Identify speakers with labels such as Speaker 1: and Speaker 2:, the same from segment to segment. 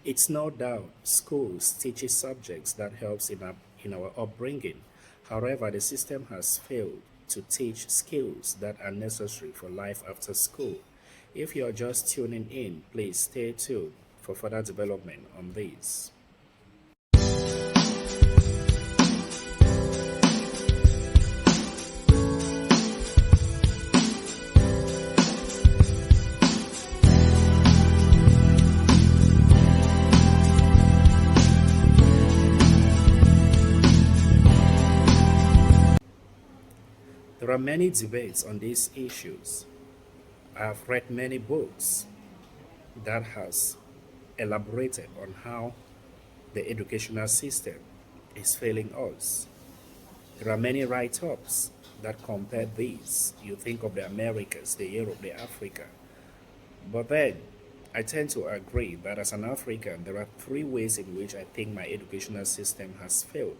Speaker 1: It's no doubt schools teach subjects that helps in our upbringing. However, the system has failed to teach skills that are necessary for life after school. If you're just tuning in, please stay tuned for further development on this. There are many debates on these issues. I have read many books that has elaborated on how the educational system is failing us. There are many write-ups that compare these. You think of the Americas, the Europe, the Africa. But then I tend to agree that as an African, there are three ways in which I think my educational system has failed.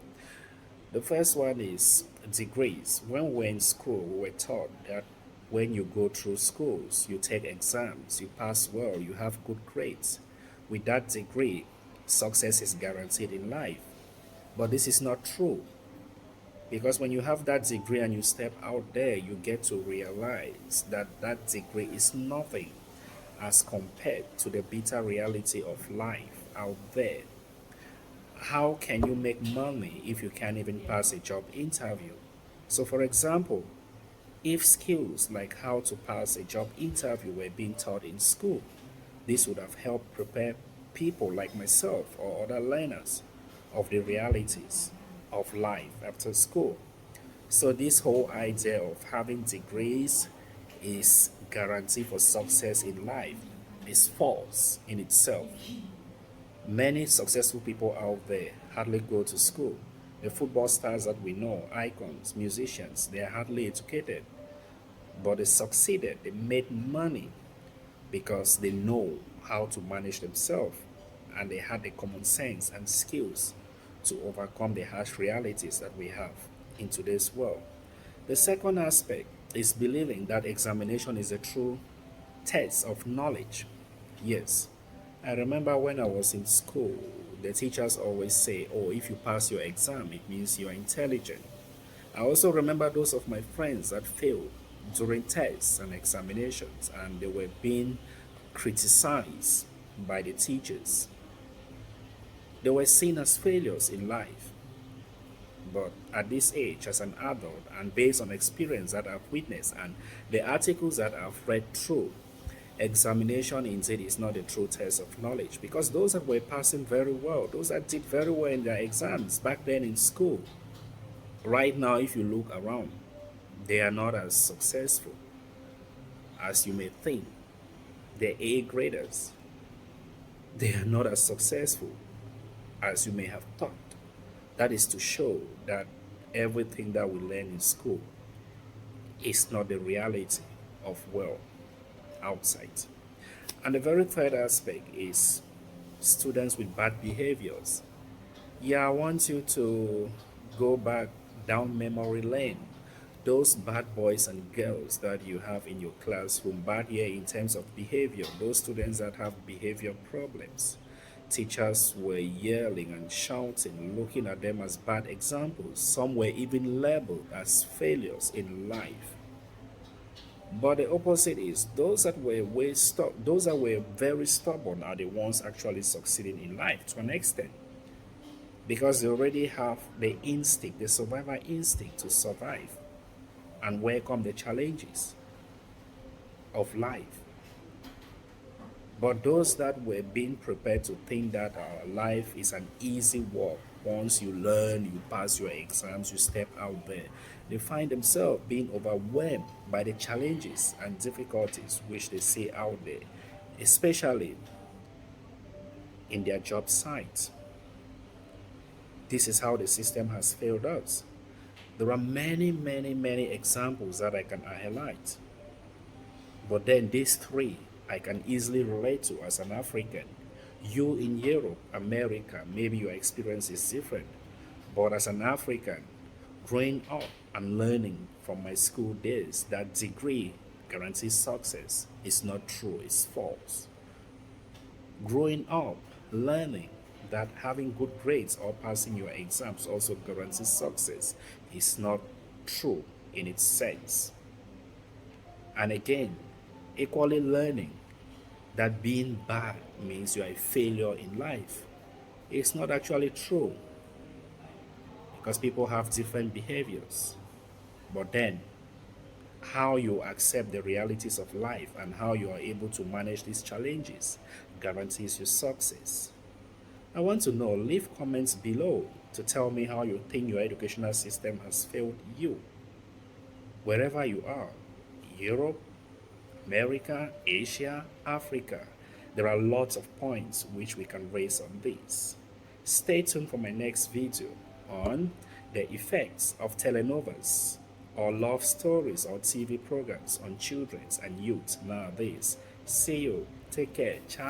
Speaker 1: The first one is degrees. When we were in school, we were taught that when you go through schools, you take exams, you pass well, you have good grades. With that degree, success is guaranteed in life. But this is not true. Because when you have that degree and you step out there, you get to realize that that degree is nothing as compared to the bitter reality of life out there. How can you make money if you can't even pass a job interview? So, for example, if skills like how to pass a job interview were being taught in school, this would have helped prepare people like myself or other learners of the realities of life after school. So this whole idea of having degrees is guarantee for success in life is false in itself. Many successful people out there hardly go to school. The football stars that we know, icons, musicians, they are hardly educated, but they succeeded. They made money because they know how to manage themselves and they had the common sense and skills to overcome the harsh realities that we have in today's world. The second aspect is believing that examination is a true test of knowledge. Yes, I remember when I was in school, the teachers always say, oh, if you pass your exam, it means you are intelligent. I also remember those of my friends that failed during tests and examinations, and they were being criticized by the teachers. They were seen as failures in life. But at this age, as an adult, and based on experience that I've witnessed and the articles that I've read through, examination indeed is not a true test of knowledge because those that were passing very well, those that did very well in their exams back then in school, right now, if you look around, they are not as successful as you may think. The A graders, they are not as successful as you may have thought. That is to show that everything that we learn in school is not the reality of world outside. And the very third aspect is students with bad behaviors. Yeah, I want you to go back down memory lane. Those bad boys and girls that you have in your classroom, bad here in terms of behavior, those students that have behavior problems. Teachers were yelling and shouting, looking at them as bad examples. Some were even labeled as failures in life. But the opposite is those that were very stubborn are the ones actually succeeding in life to an extent because they already have the instinct, the survival instinct to survive and welcome the challenges of life. But those that were being prepared to think that our life is an easy walk, once you learn, you pass your exams, you step out there, they find themselves being overwhelmed by the challenges and difficulties which they see out there, especially in their job sites. This is how the system has failed us. There are many, many, many examples that I can highlight. But then these three I can easily relate to as an African. You in Europe, America, maybe your experience is different. But as an African, growing up and learning from my school days that degree guarantees success is not true, it's false. Growing up, learning that having good grades or passing your exams also guarantees success is not true in its sense. And again, equally learning that being bad means you are a failure in life is not actually true because people have different behaviors. But then, how you accept the realities of life and how you are able to manage these challenges guarantees you success. I want to know, leave comments below to tell me how you think your educational system has failed you. Wherever you are, Europe, America, Asia, Africa, there are lots of points which we can raise on this. Stay tuned for my next video on the effects of telenovels or love stories or TV programs on children and youth nowadays. See you. Take care. Ciao.